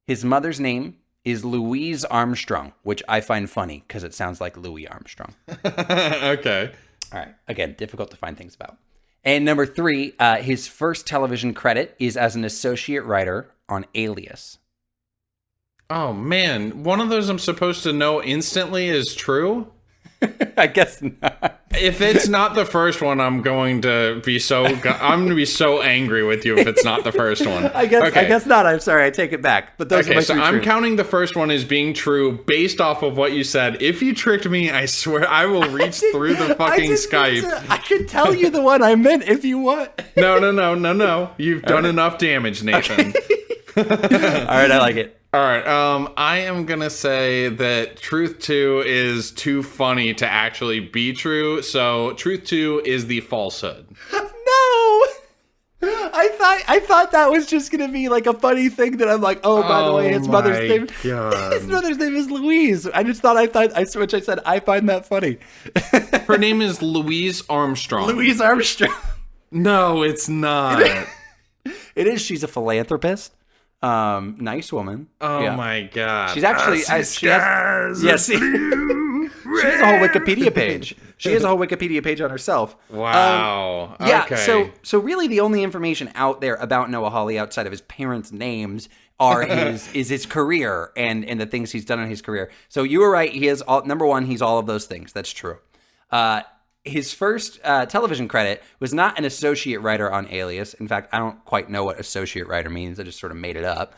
his mother's name is Louise Armstrong, which I find funny because it sounds like Louis Armstrong. Okay. All right. Again, difficult to find things about. And number 3, his first television credit is as an associate writer on Alias. Oh, man. One of those I'm supposed to know instantly is true? I guess not. If it's not the first one, I'm going to be so angry with you if it's not the first one. I guess not. I'm sorry. I take it back. But those are my so three I'm truths. counting the first one as being true based off of what you said. If you tricked me, I swear I will reach through the fucking Skype. I could tell you the one I meant if you want. No. You've done enough damage, Nathan. All right, I like it. All right, I am going to say that Truth 2 is too funny to actually be true, so Truth 2 is the falsehood. No! I thought that was just going to be like a funny thing that I'm like, oh, by the way, his mother's name is Louise. I said, I find that funny. Her name is Louise Armstrong. Louise Armstrong. No, it's not. It is. She's a philanthropist. Nice woman. Oh my god. She's actually she has a whole Wikipedia page. She has a whole Wikipedia page on herself. Wow. Yeah. Okay. So really, the only information out there about Noah Hawley outside of his parents' names is his career and the things he's done in his career. So you were right. He is number one. He's all of those things. That's true. His first television credit was not an associate writer on Alias. In fact, I don't quite know what associate writer means. I just sort of made it up.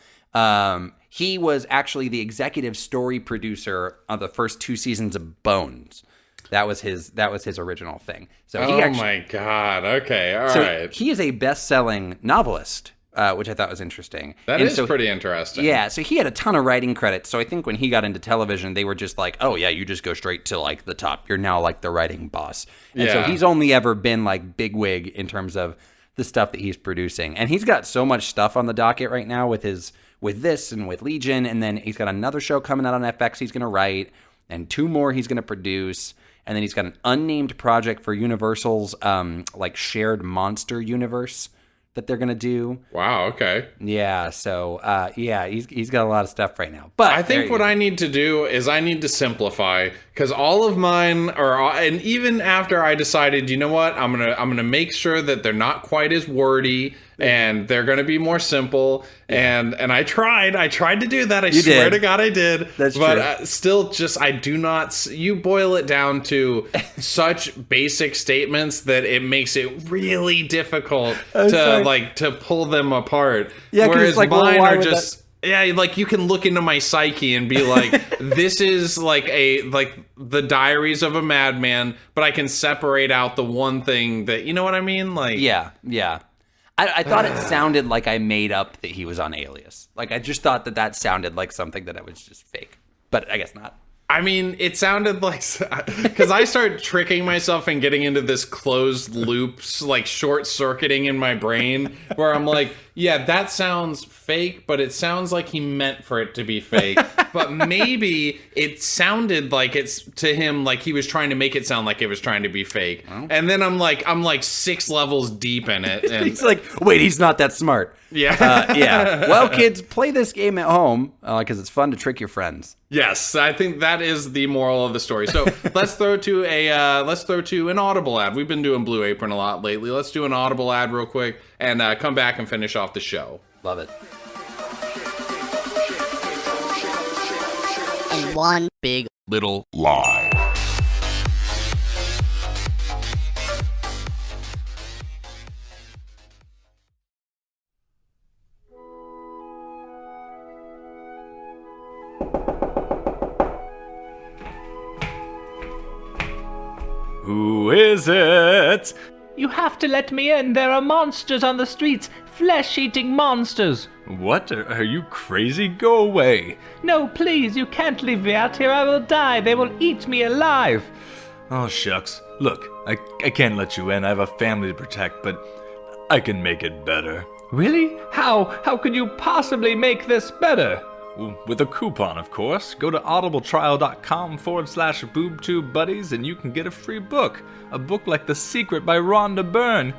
He was actually the executive story producer of the first 2 seasons of Bones. That was his original thing. So my god. Okay. All right. He is a best-selling novelist. Which I thought was interesting. That is pretty interesting. Yeah, so he had a ton of writing credits. So I think when he got into television, they were just like, oh yeah, you just go straight to like the top. You're now like the writing boss. And so he's only ever been like bigwig in terms of the stuff that he's producing. And he's got so much stuff on the docket right now with this and with Legion. And then he's got another show coming out on FX he's going to write. And 2 more he's going to produce. And then he's got an unnamed project for Universal's like shared monster universe that they're gonna do. Wow. Okay. Yeah. So he's got a lot of stuff right now. But I think what I need to do is I need to simplify because all of mine are, and even after I decided, you know what, I'm gonna make sure that they're not quite as wordy and they're gonna be more simple. And I tried to do that. I swear to God I did. That's true. But still, just I do not. You boil it down to such basic statements that it makes it really difficult to pull them apart. Yeah, whereas it's like, mine well, are just. Yeah, like you can look into my psyche and be like, this is like the Diaries of a Madman, but I can separate out the one thing that, you know what I mean? Like, yeah. I thought it sounded like I made up that he was on Alias. Like, I just thought that sounded like something that was just fake, but I guess not. I mean, it sounded like, because I start tricking myself and getting into this closed loops, like short-circuiting in my brain, where I'm like, yeah, that sounds fake, but it sounds like he meant for it to be fake. But maybe it sounded like it's to him like he was trying to make it sound like it was trying to be fake. Oh. And then I'm like 6 levels deep in it. And he's like, wait, he's not that smart. Yeah. Yeah. Well, kids, play this game at home because it's fun to trick your friends. Yes, I think that is the moral of the story. So let's throw to an Audible ad. We've been doing Blue Apron a lot lately. Let's do an Audible ad real quick and come back and finish off the show. Love it. And one big little lie. Who is it? You have to let me in. There are monsters on the streets. Flesh-eating monsters. What? Are you crazy? Go away. No, please, you can't leave me out here. I will die. They will eat me alive. Oh, shucks. Look, I can't let you in. I have a family to protect, but I can make it better. Really? How? How could you possibly make this better? With a coupon, of course. Go to audibletrial.com/Boob Tube Buddies and you can get a free book. A book like The Secret by Rhonda Byrne.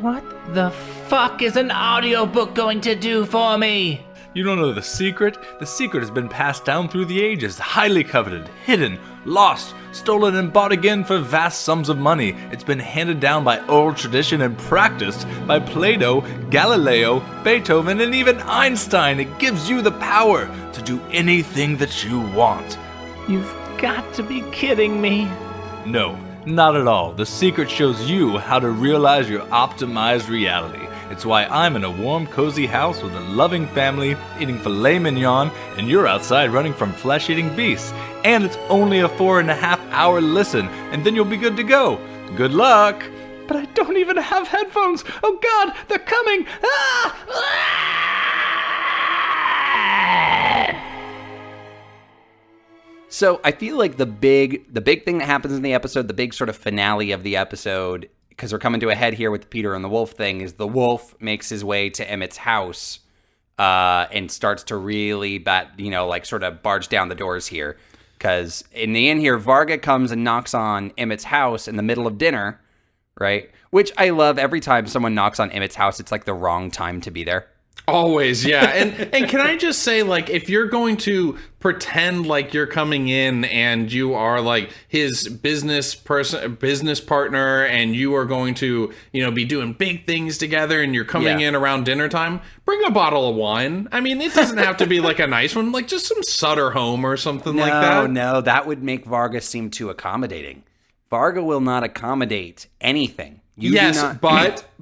What the fuck is an audiobook going to do for me? You don't know The Secret? The Secret has been passed down through the ages, highly coveted, hidden, lost, stolen and bought again for vast sums of money. It's been handed down by oral tradition and practiced by Plato, Galileo, Beethoven, and even Einstein. It gives you the power to do anything that you want. You've got to be kidding me. No, not at all. The Secret shows you how to realize your optimized reality. It's why I'm in a warm, cozy house with a loving family, eating filet mignon, and you're outside running from flesh-eating beasts. And it's only a 4.5-hour listen, and then you'll be good to go. Good luck! But I don't even have headphones. Oh God, they're coming! Ah! So I feel like the big thing that happens in the episode, the big sort of finale of the episode, because we're coming to a head here with the Peter and the wolf thing, is the wolf makes his way to Emmit's house and starts to really sort of barge down the doors here. Because in the end here, Varga comes and knocks on Emmit's house in the middle of dinner, right? Which I love. Every time someone knocks on Emmit's house, it's like the wrong time to be there. Always, yeah. And can I just say, like, if you're going to pretend like you're coming in and you are like his business partner and you are going to, be doing big things together and you're coming in around dinner time, bring a bottle of wine. I mean, it doesn't have to be like a nice one, like just some Sutter Home or something like that. No, that would make Varga seem too accommodating. Varga will not accommodate anything.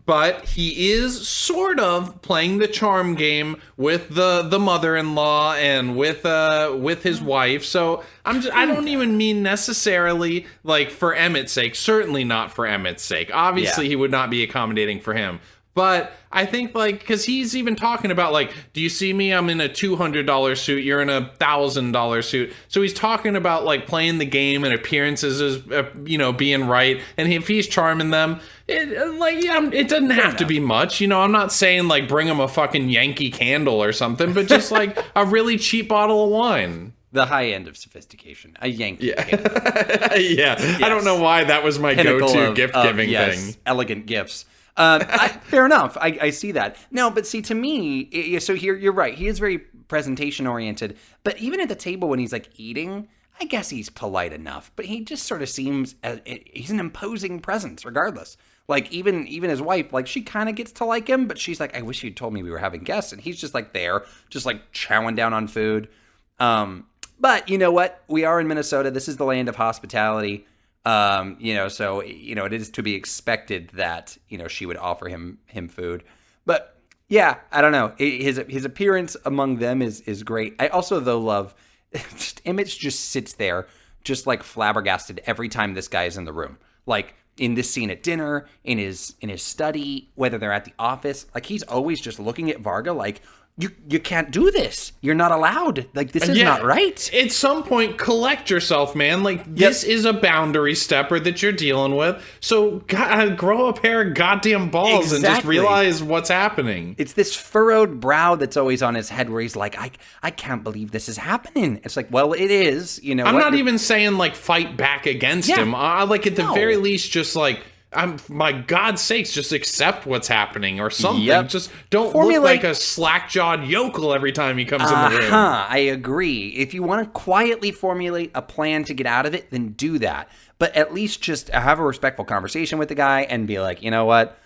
But he is sort of playing the charm game with the mother-in-law and with his wife. So I don't even mean necessarily like for Emmett's sake. Certainly not for Emmett's sake. Obviously, he would not be accommodating for him. But I think, like, because he's even talking about, like, do you see me? I'm in a $200 suit. You're in a $1,000 suit. So he's talking about, like, playing the game and appearances as, being right. And if he's charming them, it doesn't have to be much. I'm not saying, like, bring him a fucking Yankee candle or something, but just, like, a really cheap bottle of wine. The high end of sophistication. A Yankee candle. Yeah. Yes. I don't know why that was my go-to gift-giving thing. Elegant gifts. Fair enough. I see that. No, but see, to me, so here you're right. He is very presentation oriented. But even at the table when he's like eating, I guess he's polite enough, but he just sort of seems he's an imposing presence regardless. Like even his wife, like she kind of gets to like him, but she's like, I wish you'd told me we were having guests. And he's just like there, just like chowing down on food. But you know what? We are in Minnesota. This is the land of hospitality. So, it is to be expected that, she would offer him food. But yeah, I don't know. His appearance among them is great. I also, though, love Emmett just sits there just like flabbergasted every time this guy is in the room. Like in this scene at dinner, in his study, whether they're at the office, like he's always just looking at Varga like, You can't do this. You're not allowed. Like, this is not right. At some point, collect yourself, man. Like, this is a boundary stepper that you're dealing with. So, grow a pair of goddamn balls and just realize what's happening. It's this furrowed brow that's always on his head where he's like, I can't believe this is happening. It's like, well, it is. I'm not even saying, like, fight back against him. Like, at the very least, just, like, my God's sakes, just accept what's happening or something. Yep. Just don't look like a slack-jawed yokel every time he comes in the room. I agree. If you want to quietly formulate a plan to get out of it, then do that. But at least just have a respectful conversation with the guy and be like, you know what?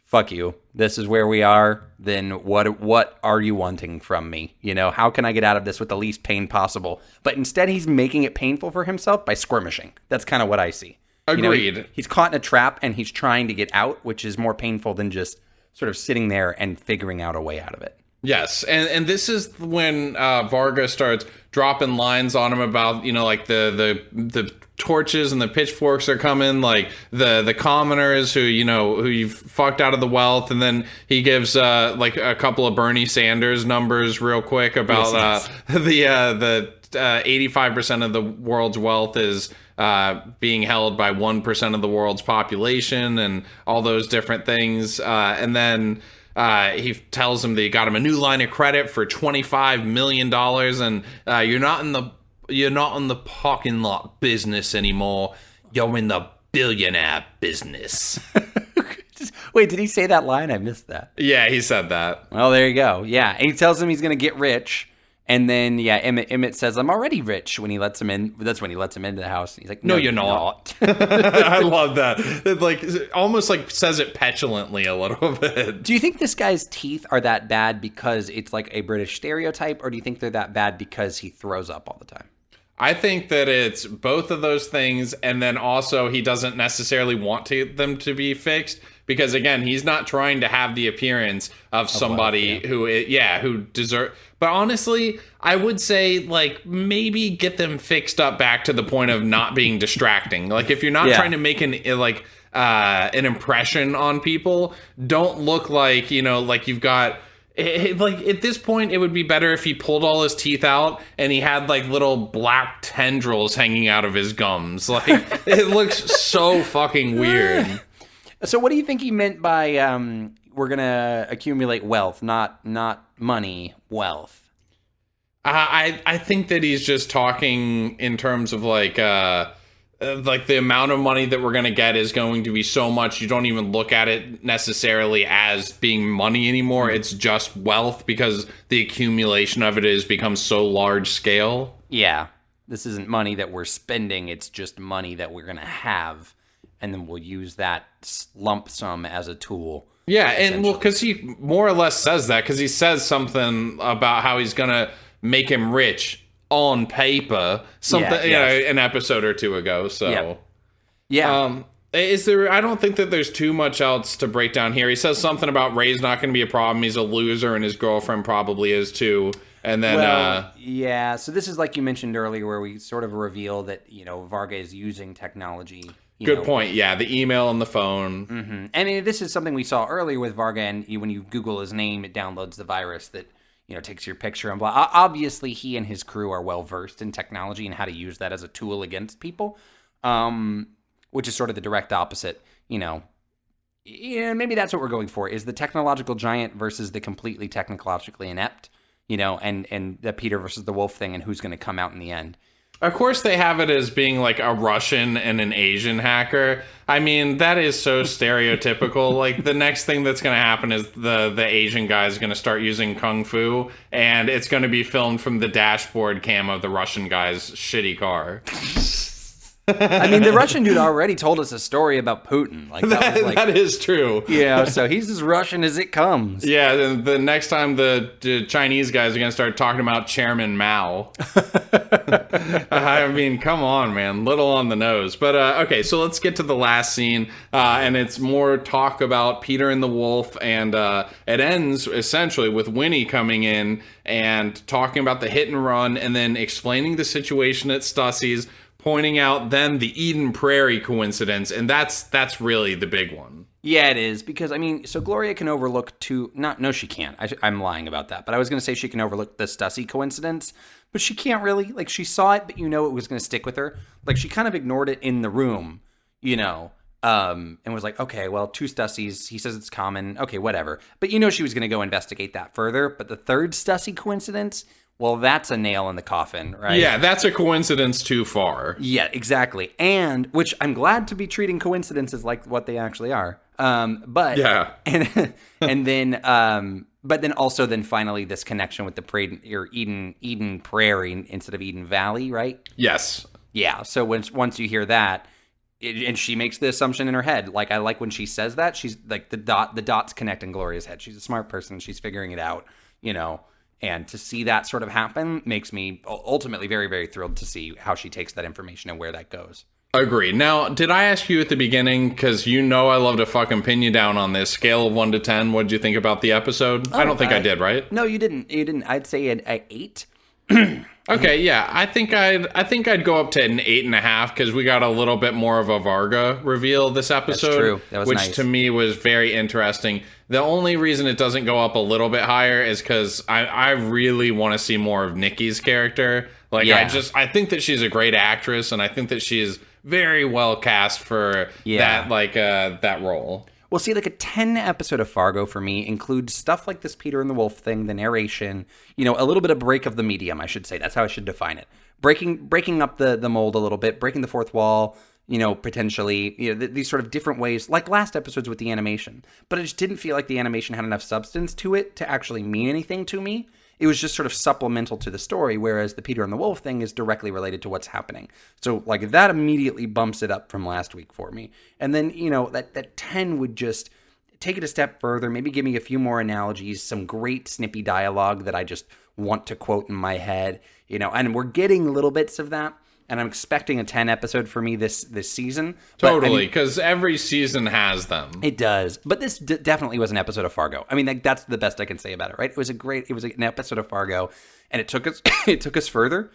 Fuck you. This is where we are. Then what are you wanting from me? How can I get out of this with the least pain possible? But instead, he's making it painful for himself by squirmishing. That's kind of what I see. Agreed. He's caught in a trap and he's trying to get out, which is more painful than just sort of sitting there and figuring out a way out of it. Yes, and this is when Varga starts dropping lines on him about, like the torches and the pitchforks are coming, like the commoners who you've fucked out of the wealth, and then he gives like a couple of Bernie Sanders numbers real quick about the 85% of the world's wealth is being held by 1% of the world's population and all those different things. And then he tells him that he got him a new line of credit for $25 million, and you're not in the parking lot business anymore. You're in the billionaire business. Wait, did he say that line? I missed that. Yeah, he said that. Well, there you go. Yeah, and he tells him he's going to get rich. And then, Emmett says, I'm already rich when he lets him in. That's when he lets him into the house. And he's like, no, you're not. I love that. It almost like says it petulantly a little bit. Do you think this guy's teeth are that bad because it's like a British stereotype? Or do you think they're that bad because he throws up all the time? I think that it's both of those things. And then also he doesn't necessarily want them to be fixed. Because, again, he's not trying to have the appearance of somebody who deserves... But honestly, I would say, like, maybe get them fixed up back to the point of not being distracting. Like, if you're not trying to make an impression on people, don't look like, like you've got... Like, at this point, it would be better if he pulled all his teeth out and he had, like, little black tendrils hanging out of his gums. Like, it looks so fucking weird. So what do you think he meant by we're going to accumulate wealth, not money, wealth? I think that he's just talking in terms of like the amount of money that we're going to get is going to be so much. You don't even look at it necessarily as being money anymore. It's just wealth because the accumulation of it has become so large scale. Yeah. This isn't money that we're spending. It's just money that we're going to have. And then we'll use that lump sum as a tool. Yeah, and well, because he more or less says that, because he says something about how he's going to make him rich on paper, an episode or two ago. So, is there? I don't think that there's too much else to break down here. He says something about Ray's not going to be a problem. He's a loser, and his girlfriend probably is too. And then, So this is like you mentioned earlier, where we sort of reveal that Varga is using technology. Good point. Yeah, the email and the phone. Mm-hmm. And this is something we saw earlier with Varga, and when you Google his name, it downloads the virus that takes your picture and blah. Obviously, he and his crew are well versed in technology and how to use that as a tool against people, which is sort of the direct opposite. Maybe that's what we're going for: is the technological giant versus the completely technologically inept. And the Peter versus the Wolf thing, and who's going to come out in the end. Of course, they have it as being like a Russian and an Asian hacker. I mean, that is so stereotypical. Like, the next thing that's going to happen is the Asian guy is going to start using kung fu, and it's going to be filmed from the dashboard cam of the Russian guy's shitty car. I mean, the Russian dude already told us a story about Putin. Like that is true. Yeah, so he's as Russian as it comes. Yeah, the next time the Chinese guys are going to start talking about Chairman Mao. I mean, come on, man. Little on the nose. But, okay, so let's get to the last scene. And it's more talk about Peter and the Wolf. And it ends, essentially, with Winnie coming in and talking about the hit and run and then explaining the situation at Stussy's, pointing out then the Eden Prairie coincidence, and that's really the big one. Yeah, it is, because, I mean, so Gloria can overlook no, she can't. I'm lying about that, but I was going to say she can overlook the Stussy coincidence, but she can't really. Like, she saw it, but it was going to stick with her. Like, she kind of ignored it in the room, and was like, okay, well, 2 Stussies, he says it's common, okay, whatever. But she was going to go investigate that further, but the third Stussy coincidence, well, that's a nail in the coffin, right? Yeah, that's a coincidence too far. Yeah, exactly. And, which I'm glad to be treating coincidences like what they actually are. But, yeah. And then, but then also finally this connection with the Eden Prairie instead of Eden Valley, right? Yes. Yeah, so once you hear that, and she makes the assumption in her head, like, I like when she says that, she's like, the dots connect in Gloria's head. She's a smart person, she's figuring it out, And to see that sort of happen makes me ultimately very, very thrilled to see how she takes that information and where that goes. Agreed. Now, did I ask you at the beginning, because I love to fucking pin you down on this, scale of 1 to 10, what did you think about the episode? I don't think I did, right? No, you didn't. I'd say an 8. Okay, yeah. I think I'd go up to an 8.5 because we got a little bit more of a Varga reveal this episode. That's true. That was which nice. To me was very interesting. The only reason it doesn't go up a little bit higher is because I really want to see more of Nikki's character. Like, yeah. I think that she's a great actress, and I think that she's very well cast for that role. Well, see, like a 10 episode of Fargo for me includes stuff like this Peter and the Wolf thing, the narration, a little bit of break of the medium, I should say. That's how I should define it. Breaking up the mold a little bit, breaking the fourth wall, potentially, these sort of different ways, like last episodes with the animation. But I just didn't feel like the animation had enough substance to it to actually mean anything to me. It was just sort of supplemental to the story, whereas the Peter and the Wolf thing is directly related to what's happening. So, like, that immediately bumps it up from last week for me. And then, that 10 would just take it a step further, maybe give me a few more analogies, some great snippy dialogue that I just want to quote in my head, and we're getting little bits of that. And I'm expecting a 10 episode for me this season. Totally, because every season has them. It does. But this definitely was an episode of Fargo. I mean, that's the best I can say about it, right? It was an episode of Fargo, and it took us further,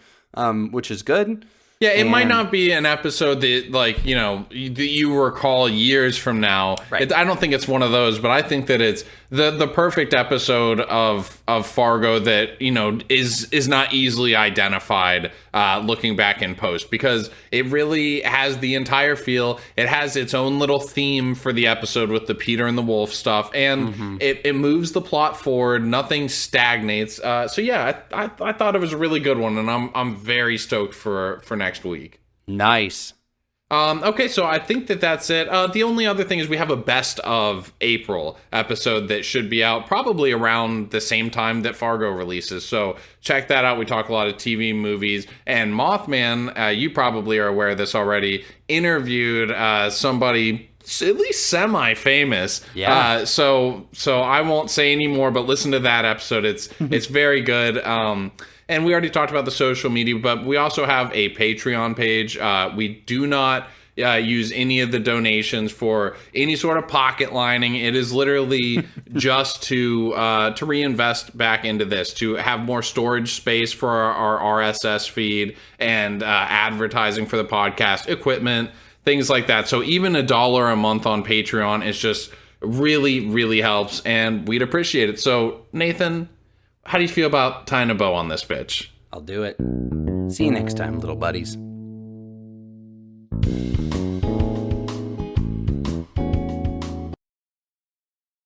which is good. Yeah, it might not be an episode that, like, you recall years from now. Right. I don't think it's one of those, but I think that it's the perfect episode of Fargo that, is not easily identified looking back in post, because it really has the entire feel. It has its own little theme for the episode with the Peter and the Wolf stuff, and it moves the plot forward. Nothing stagnates. So yeah, I thought it was a really good one, and I'm very stoked for next week. Nice. Okay, so I think that's it. The only other thing is we have a best of April episode that should be out probably around the same time that Fargo releases. So check that out. We talk a lot of TV, movies, and Mothman, you probably are aware of this already, interviewed somebody at least semi-famous. Yeah. So I won't say any more, but listen to that episode. It's very good. And we already talked about the social media, but we also have a Patreon page. We do not use any of the donations for any sort of pocket lining. It is literally just to reinvest back into this, to have more storage space for our RSS feed and advertising for the podcast, equipment, things like that. So even $1 a month on Patreon is just really, really helps, and we'd appreciate it. So, Nathan, how do you feel about tying a bow on this bitch? I'll do it. See you next time, little buddies.